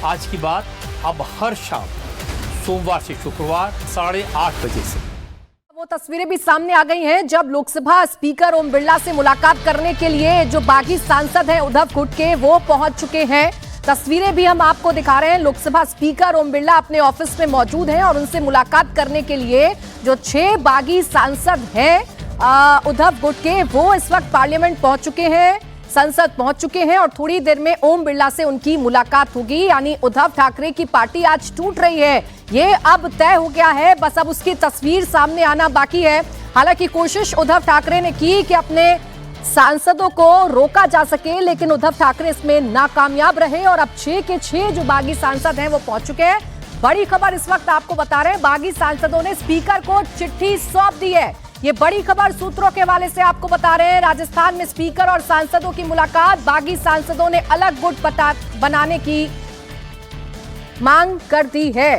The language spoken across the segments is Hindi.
आज की बात अब हर शाम सोमवार से शुक्रवार 8:30 बजे से। वो तस्वीरें भी सामने आ गई हैं जब लोकसभा स्पीकर ओम बिरला से मुलाकात करने के लिए जो बागी सांसद हैं उद्धव गुटके वो पहुंच चुके हैं। तस्वीरें भी हम आपको दिखा रहे हैं। लोकसभा स्पीकर ओम बिरला अपने ऑफिस में मौजूद हैं और उनसे मुलाकात करने के लिए जो 6 बागी सांसद हैं उद्धव गुटके वो इस वक्त पार्लियामेंट पहुंच चुके हैं, संसद पहुंच चुके हैं और थोड़ी देर में ओम बिरला से उनकी मुलाकात होगी। यानी उद्धव ठाकरे की पार्टी आज टूट रही है, ये अब तय हो गया है। बस अब उसकी तस्वीर सामने आना बाकी है। हालांकि कोशिश उद्धव ठाकरे ने की कि अपने सांसदों को रोका जा सके, लेकिन उद्धव ठाकरे इसमें नाकामयाब रहे और अब 6 के 6 जो बागी सांसद हैं वो पहुंच चुके हैं। बड़ी खबर इस वक्त आपको बता रहे हैं, बागी सांसदों ने स्पीकर को चिट्ठी सौंप दी है। ये बड़ी खबर सूत्रों के हवाले से आपको बता रहे हैं। राजस्थान में स्पीकर और सांसदों की मुलाकात, बागी सांसदों ने अलग गुट बनाने की मांग कर दी है।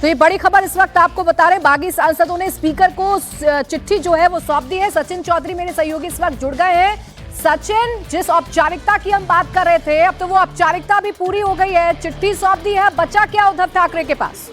तो ये बड़ी खबर इस वक्त आपको बता रहे हैं, बागी सांसदों ने स्पीकर को चिट्ठी जो है वो सौंप दी है। सचिन चौधरी मेरे सहयोगी इस वक्त जुड़ गए हैं। सचिन, जिस औपचारिकता की हम बात कर रहे थे अब तो वो औपचारिकता भी पूरी हो गई है, चिट्ठी सौंप दी है, बचा क्या उद्धव ठाकरे के पास?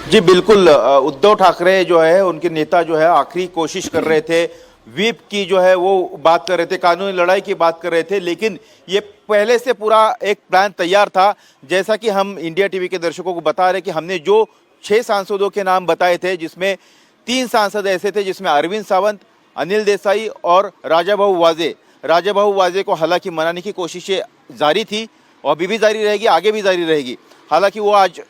जी बिल्कुल, उद्धव ठाकरे जो है उनके नेता जो है आखिरी कोशिश कर रहे थे, व्हिप की जो है वो बात कर रहे थे, कानूनी लड़ाई की बात कर रहे थे, लेकिन ये पहले से पूरा एक प्लान तैयार था। जैसा कि हम इंडिया टीवी के दर्शकों को बता रहे कि हमने जो 6 सांसदों के नाम बताए थे, जिसमें 3 सांसद ऐसे थे जिसमें अरविंद सावंत, अनिल देसाई और राजाभाऊ वाजे। राजाभाऊ वाजे को हालांकि मनाने की कोशिशें जारी थी और अभी भी जारी रहेगी, आगे भी जारी रहेगी। हालांकि वो आज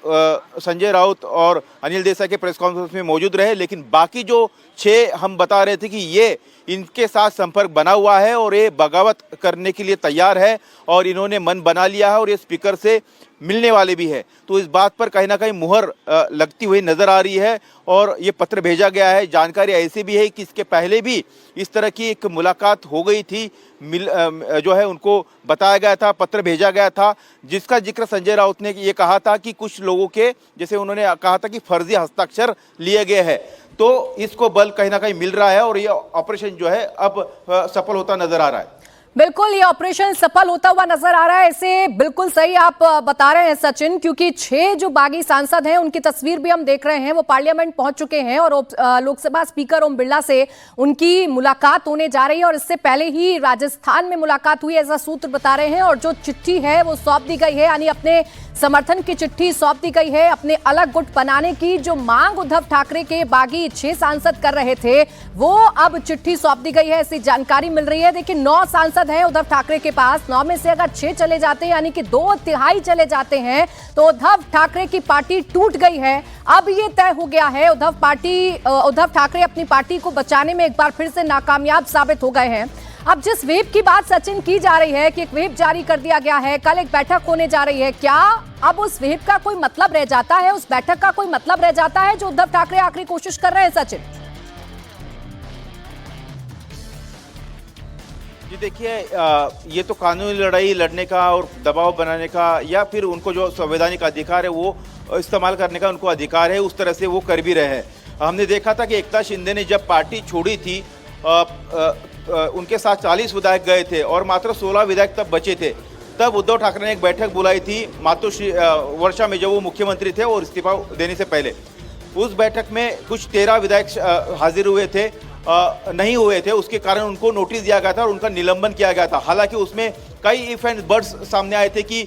संजय राउत और अनिल देसाई के प्रेस कॉन्फ्रेंस में मौजूद रहे, लेकिन बाकी जो 6 हम बता रहे थे कि ये इनके साथ संपर्क बना हुआ है और ये बगावत करने के लिए तैयार है और इन्होंने मन बना लिया है और ये स्पीकर से मिलने वाले भी है। तो इस बात पर कहीं ना कहीं मुहर लगती हुई नजर आ रही है और ये पत्र भेजा गया है। जानकारी ऐसी भी है कि इसके पहले भी इस तरह की एक मुलाकात हो गई थी, जो है उनको बताया गया था, पत्र भेजा गया था, जिसका जिक्र संजय राउत ने ये कहा था कि कुछ लोगों के, जैसे उन्होंने कहा था कि फर्जी हस्ताक्षर लिए गए हैं। तो इसको बल कहीं ना कहीं मिल रहा है और ये ऑपरेशन जो है अब सफल होता नजर आ रहा है। बिल्कुल, ये ऑपरेशन सफल होता हुआ नजर आ रहा है। इसे बिल्कुल सही आप बता रहे हैं सचिन, क्योंकि 6 जो बागी सांसद हैं उनकी तस्वीर भी हम देख रहे हैं, वो पार्लियामेंट पहुंच चुके हैं और लोकसभा स्पीकर ओम बिरला से उनकी मुलाकात होने जा रही है और इससे पहले ही राजस्थान में मुलाकात हुई, ऐसा सूत्र बता रहे हैं। और जो चिट्ठी है वो सौंप दी गई है, यानी अपने समर्थन की चिट्ठी सौंप दी गई है। अपने अलग गुट बनाने की जो मांग उद्धव ठाकरे के बागी 6 सांसद कर रहे थे वो अब चिट्ठी सौंप दी गई है, ऐसी जानकारी मिल रही है। देखिए 9 सांसद हैं उद्धव ठाकरे के पास, 9 में से अगर 6 चले जाते हैं यानी कि 2/3 चले जाते हैं तो उद्धव ठाकरे की पार्टी टूट गई है। अब ये तय हो गया है, उद्धव ठाकरे अपनी पार्टी को बचाने में एक बार फिर से नाकामयाब साबित हो गए हैं। अब जिस व्हिप की बात सचिन की जा रही है कि एक व्हिप जारी कर दिया गया है, कल एक बैठक होने जा रही है, क्या अब उस व्हिप का कोई मतलब रह जाता है, उस बैठक का कोई मतलब रह जाता है जो उद्धव ठाकरे आखिरी कोशिश कर रहे हैं? सचिन जी देखिए, ये तो कानूनी लड़ाई लड़ने का और दबाव बनाने का या फिर उनको जो संवैधानिक अधिकार है वो इस्तेमाल करने का उनको अधिकार है, उस तरह से वो कर भी रहे हैं। हमने देखा था कि एकनाथ शिंदे ने जब पार्टी छोड़ी थी उनके साथ 40 विधायक गए थे और मात्र 16 विधायक तब बचे थे। तब उद्धव ठाकरे ने एक बैठक बुलाई थी मातोश्री वर्षा में, जब वो मुख्यमंत्री थे और इस्तीफा देने से पहले। उस बैठक में कुछ 13 विधायक हाजिर हुए थे, नहीं हुए थे, उसके कारण उनको नोटिस दिया गया था और उनका निलंबन किया गया था। हालांकि उसमें कई इफ एंड बट्स सामने आए थे कि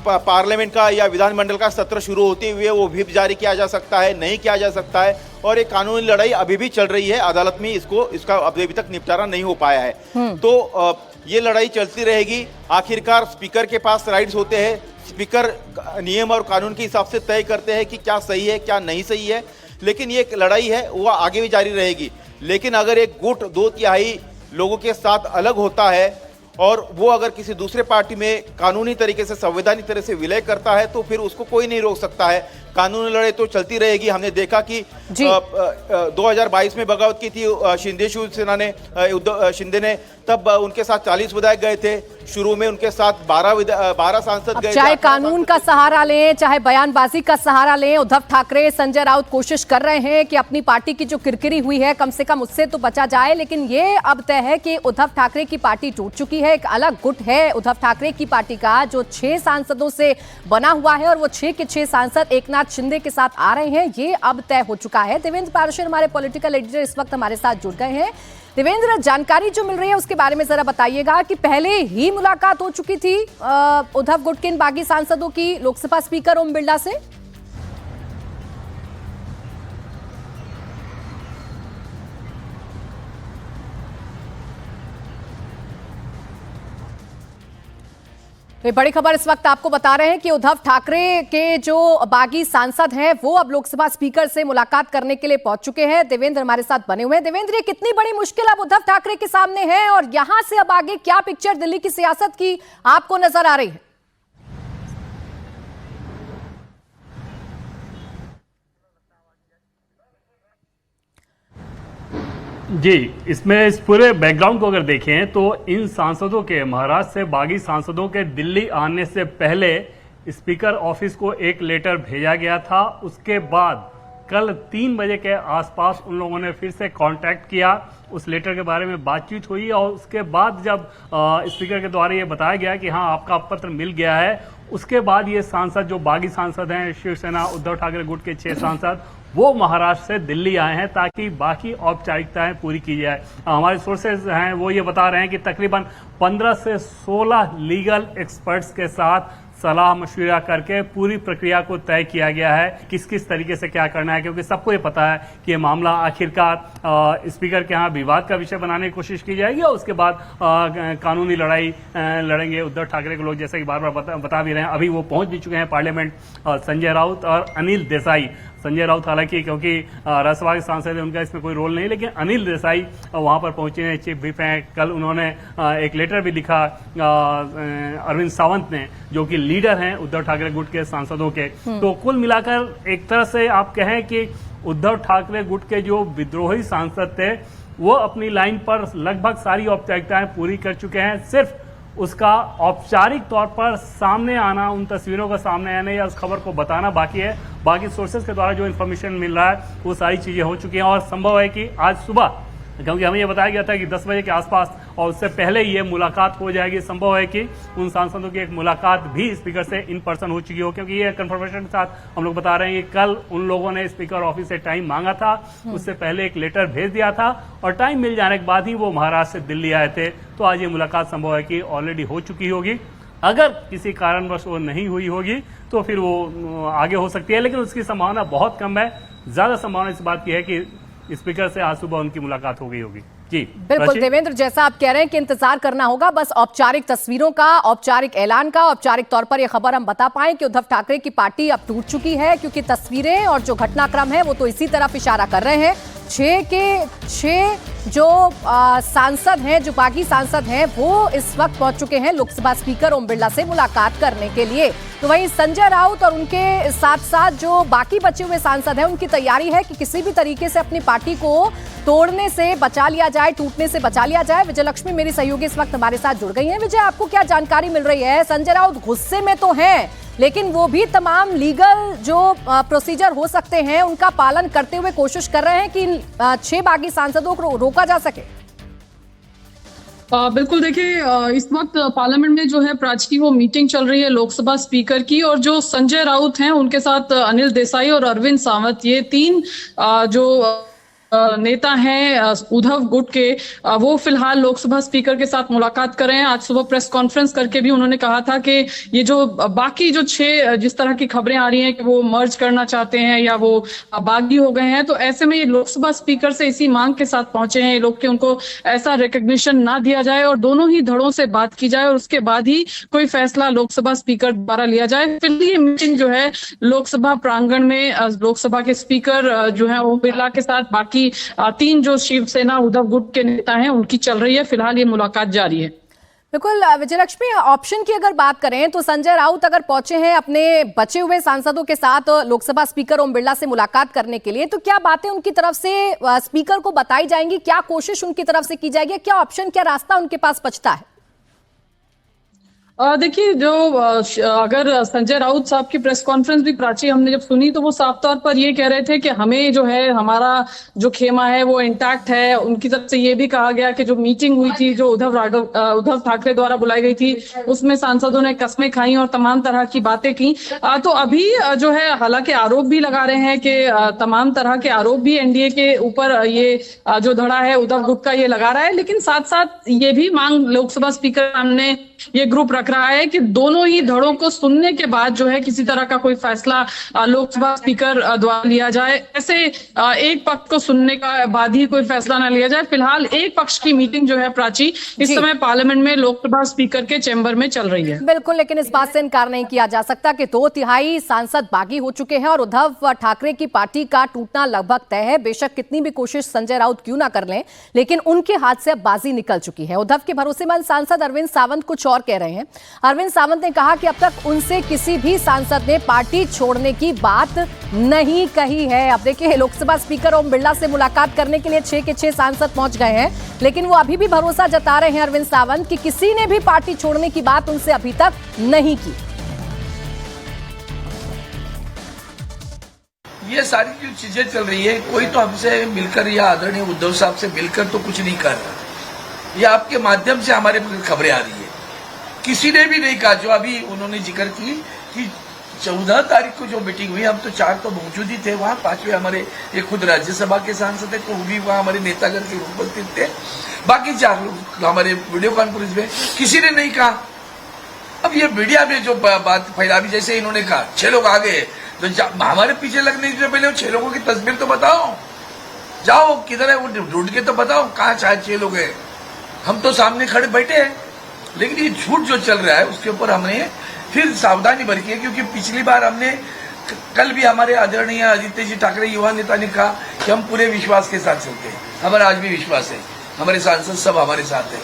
पार्लियामेंट का या विधानमंडल का सत्र शुरू होते हुए वो व्हिप जारी किया जा सकता है, नहीं किया जा सकता है, और एक कानूनी लड़ाई अभी भी चल रही है अदालत में, इसका अभी तक निपटारा नहीं हो पाया है। तो ये लड़ाई चलती रहेगी। आखिरकार स्पीकर के पास राइट्स होते हैं, स्पीकर नियम और कानून के हिसाब से तय करते हैं कि क्या सही है क्या नहीं सही है, लेकिन ये एक लड़ाई है वो आगे भी जारी रहेगी। लेकिन अगर एक गुट 2/3 लोगों के साथ अलग होता है और वो अगर किसी दूसरे पार्टी में कानूनी तरीके से, संवैधानिक तरह से विलय करता है तो फिर उसको कोई नहीं रोक सकता है। कानूनी लड़ाई तो चलती रहेगी। हमने देखा कि 2022 में बगावत की थी शिंदे शिवसेना ने, उद्धव शिंदे ने, तब उनके साथ 40 विधायक गए थे। शुरू में उनके साथ 12 सांसद गए। चाहे कानून का सहारा लें, चाहे बयानबाजी का सहारा लें, उद्धव ठाकरे, संजय राउत कोशिश कर रहे हैं कि अपनी पार्टी की जो किरकिरी हुई है कम से कम उससे तो बचा जाए। लेकिन ये अब तय है कि उद्धव ठाकरे की पार्टी टूट चुकी है। एक अलग गुट है उद्धव ठाकरे की पार्टी का जो 6 सांसदों से बना हुआ है और वो 6 के 6 सांसद एकनाथ शिंदे के साथ आ रहे हैं, ये अब तय हो चुका है। देवेंद्र पाराशर हमारे पॉलिटिकल एडिटर इस वक्त हमारे साथ जुड़ गए हैं। देवेंद्र, जानकारी जो मिल रही है उसके बारे में जरा बताइएगा कि पहले ही मुलाकात हो चुकी थी उद्धव गुट के इन बागी सांसदों की लोकसभा स्पीकर ओम बिरला से? तो बड़ी खबर इस वक्त आपको बता रहे हैं कि उद्धव ठाकरे के जो बागी सांसद हैं वो अब लोकसभा स्पीकर से मुलाकात करने के लिए पहुंच चुके हैं। देवेंद्र हमारे साथ बने हुए हैं। देवेंद्र, ये कितनी बड़ी मुश्किल अब उद्धव ठाकरे के सामने है और यहां से अब आगे क्या पिक्चर दिल्ली की सियासत की आपको नजर आ रही है? जी, इसमें इस पूरे बैकग्राउंड को अगर देखें तो इन सांसदों के, महाराष्ट्र से बागी सांसदों के दिल्ली आने से पहले स्पीकर ऑफिस को एक लेटर भेजा गया था। उसके बाद कल 3 बजे के आसपास उन लोगों ने फिर से कांटेक्ट किया, उस लेटर के बारे में बातचीत हुई और उसके बाद जब स्पीकर के द्वारा ये बताया गया कि हाँ आपका पत्र मिल गया है, उसके बाद ये सांसद जो बागी सांसद हैं, शिवसेना उद्धव ठाकरे गुट के 6 सांसद, वो महाराष्ट्र से दिल्ली आए हैं ताकि बाकी औपचारिकताएं पूरी की जाए। हमारे सोर्सेज हैं वो ये बता रहे हैं कि तकरीबन 15 से 16 लीगल एक्सपर्ट्स के साथ सलाह मशविरा करके पूरी प्रक्रिया को तय किया गया है, किस किस तरीके से क्या करना है, क्योंकि सबको ये पता है कि ये मामला आखिरकार स्पीकर के यहाँ विवाद का विषय बनाने की कोशिश की जाएगी और उसके बाद कानूनी लड़ाई लड़ेंगे उद्धव ठाकरे को लोग, जैसे कि बार बार बता भी रहे हैं। अभी वो पहुंच भी चुके हैं पार्लियामेंट, संजय राउत और अनिल देसाई। संजय राउत हालांकि क्योंकि राज्यसभा के सांसद है उनका इसमें कोई रोल नहीं, लेकिन अनिल देसाई वहां पर पहुंचे हैं, चीफ व्हिप हैं। कल उन्होंने एक लेटर भी लिखा अरविंद सावंत ने, जो कि लीडर हैं उद्धव ठाकरे गुट के सांसदों के। तो कुल मिलाकर एक तरह से आप कहें कि उद्धव ठाकरे गुट के जो विद्रोही सांसद थे वो अपनी लाइन पर लगभग सारी औपचारिकताएं पूरी कर चुके हैं। सिर्फ उसका औपचारिक तौर पर सामने आना, उन तस्वीरों का सामने आना या उस खबर को बताना बाकी है। बाकी सोर्सेज के द्वारा जो इन्फॉर्मेशन मिल रहा है वो सारी चीजें हो चुकी हैं और संभव है कि आज सुबह, क्योंकि हमें ये बताया गया था कि 10 बजे के आसपास और उससे पहले ये मुलाकात हो जाएगी। संभव है कि उन सांसदों की एक मुलाकात भी स्पीकर से इन पर्सन हो चुकी हो, क्योंकि ये कंफर्मेशन के साथ हम लोग बता रहे हैं कि कल उन लोगों ने स्पीकर ऑफिस से टाइम मांगा था, उससे पहले एक लेटर भेज दिया था और टाइम मिल जाने के बाद ही वो महाराष्ट्र से दिल्ली आए थे। तो आज ये मुलाकात संभव है कि ऑलरेडी हो चुकी होगी। अगर किसी कारणवश वो नहीं हुई होगी तो फिर वो आगे हो सकती है, लेकिन उसकी संभावना बहुत कम है। ज्यादा संभावना इस बात की है कि स्पीकर से आज सुबह उनकी मुलाकात हो गई होगी। जी बिल्कुल देवेंद्र, जैसा आप कह रहे हैं कि इंतजार करना होगा बस औपचारिक तस्वीरों का, औपचारिक ऐलान का। औपचारिक तौर पर यह खबर हम बता पाएं कि उद्धव ठाकरे की पार्टी अब टूट चुकी है, क्योंकि तस्वीरें और जो घटनाक्रम है वो तो इसी तरफ इशारा कर रहे हैं। 6 के 6 जो सांसद हैं, जो बागी सांसद हैं, वो इस वक्त पहुंच चुके हैं लोकसभा स्पीकर ओम बिरला से मुलाकात करने के लिए। तो वहीं संजय राउत और उनके साथ साथ जो बाकी बचे हुए सांसद हैं, उनकी तैयारी है कि किसी भी तरीके से अपनी पार्टी को तोड़ने से बचा लिया जाए, टूटने से बचा लिया जाए। विजय लक्ष्मी मेरी सहयोगी इस वक्त हमारे साथ जुड़ गई हैं। विजय, आपको क्या जानकारी मिल रही है? संजय राउत गुस्से में तो हैं, लेकिन वो भी तमाम लीगल जो प्रोसीजर हो सकते हैं उनका पालन करते हुए कोशिश कर रहे हैं कि 6 बागी सांसदों को रोका जा सके। बिल्कुल, देखिए इस वक्त पार्लियामेंट में जो है आज की वो मीटिंग चल रही है लोकसभा स्पीकर की, और जो संजय राउत हैं उनके साथ अनिल देसाई और अरविंद सावंत, ये 3 जो नेता हैं उद्धव गुट के, वो फिलहाल लोकसभा स्पीकर के साथ मुलाकात कर रहे हैं। आज सुबह प्रेस कॉन्फ्रेंस करके भी उन्होंने कहा था कि ये जो बाकी जो 6 जिस तरह की खबरें आ रही हैं कि वो मर्ज करना चाहते हैं या वो बागी हो गए हैं, तो ऐसे में ये लोकसभा स्पीकर से इसी मांग के साथ पहुंचे हैं ये लोग कि उनको ऐसा रिकग्निशन ना दिया जाए और दोनों ही धड़ों से बात की जाए और उसके बाद ही कोई फैसला लोकसभा स्पीकर द्वारा लिया जाए। फिर ये मीटिंग जो है लोकसभा प्रांगण में लोकसभा के स्पीकर जो है ओम बिरला के साथ बाकी 3 जो शिवसेना उद्धव गुट के नेता हैं उनकी चल रही है। फिलहाल ये मुलाकात जारी है। बिल्कुल विजयलक्ष्मी, ऑप्शन की अगर बात करें तो संजय राउत अगर पहुंचे हैं अपने बचे हुए सांसदों के साथ लोकसभा स्पीकर ओम बिरला से मुलाकात करने के लिए, तो क्या बातें उनकी तरफ से स्पीकर को बताई जाएंगी, क्या कोशिश उनकी तरफ से की जाएगी, क्या ऑप्शन, क्या रास्ता उनके पास बचता है? देखिए, जो अगर संजय राउत साहब की प्रेस कॉन्फ्रेंस भी प्राची हमने जब सुनी तो वो साफ तौर पर ये कह रहे थे कि हमें जो है हमारा जो खेमा है वो इंटैक्ट है। उनकी तरफ से ये भी कहा गया कि जो मीटिंग हुई थी, जो उद्धव ठाकरे द्वारा बुलाई गई थी, उसमें सांसदों ने कस्में खाई और तमाम तरह की बातें की। तो अभी जो है हालांकि आरोप भी लगा रहे हैं कि तमाम तरह के आरोप भी एनडीए के ऊपर ये जो धड़ा है उद्धव गुट का ये लगा रहा है, लेकिन साथ साथ ये भी मांग लोकसभा स्पीकर सामने ये ग्रुप रख रहा है कि दोनों ही धड़ों को सुनने के बाद जो है किसी तरह का कोई फैसला लोकसभा स्पीकर द्वारा लिया जाए। ऐसे एक पक्ष को सुनने के बाद ही कोई फैसला ना लिया जाए। फिलहाल एक पक्ष की मीटिंग जो है प्राची इस समय पार्लियामेंट में लोकसभा स्पीकर के चैम्बर में चल रही है। बिल्कुल, लेकिन इस बात से इनकार नहीं किया जा सकता कि 2/3 सांसद बागी हो चुके हैं और उद्धव ठाकरे की पार्टी का टूटना लगभग तय है। बेशक कितनी भी कोशिश संजय राउत क्यों ना कर लें, लेकिन उनके हाथ से अब बाजी निकल चुकी है। उद्धव के भरोसेमंद सांसद अरविंद सावंत कुछ और कह रहे हैं। अरविंद सावंत ने कहा कि अब तक उनसे किसी भी सांसद ने पार्टी छोड़ने की बात नहीं कही है। अब देखिए, लोकसभा स्पीकर ओम बिरला से मुलाकात करने के लिए 6 के 6 सांसद पहुंच गए हैं, लेकिन वो अभी भी भरोसा जता रहे हैं अरविंद सावंत कि किसी ने भी पार्टी छोड़ने की बात उनसे अभी तक नहीं की। ये सारी जो चीजें चल रही है, कोई तो हमसे मिलकर या आदरणीय उद्धव साहब से मिलकर तो कुछ नहीं कर रहा। ये आपके माध्यम से हमारे खबरें आ रही है। किसी ने भी नहीं कहा, जो अभी उन्होंने जिक्र की कि 14 तारीख को जो मीटिंग हुई, हम तो 4 तो मौजूद ही थे वहां, 5वें हमारे ये खुद राज्यसभा के सांसद है, वो भी वहां हमारे नेतागण के उपस्थित थे, बाकी 4 लोग हमारे वीडियो कॉन्फ्रेंस में, किसी ने नहीं कहा। अब ये मीडिया में जो बात फैला, भी जैसे इन्होंने कहा 6 लोग आ गए, तो हमारे पीछे लगने से पहले 6 लोगों की तस्वीर तो बताओ, जाओ किधर है वो ढूंढ के तो बताओ कहाँ 6 लोग हैं। हम तो सामने खड़े बैठे हैं, लेकिन ये झूठ जो चल रहा है उसके ऊपर हमने फिर सावधानी बरती है, क्योंकि पिछली बार हमने कल भी हमारे आदरणीय आदित्य जी ठाकरे युवा नेता ने कहा कि हम पूरे विश्वास के साथ चलते हैं। हमारा आज भी विश्वास है, हमारे सांसद सब हमारे साथ हैं।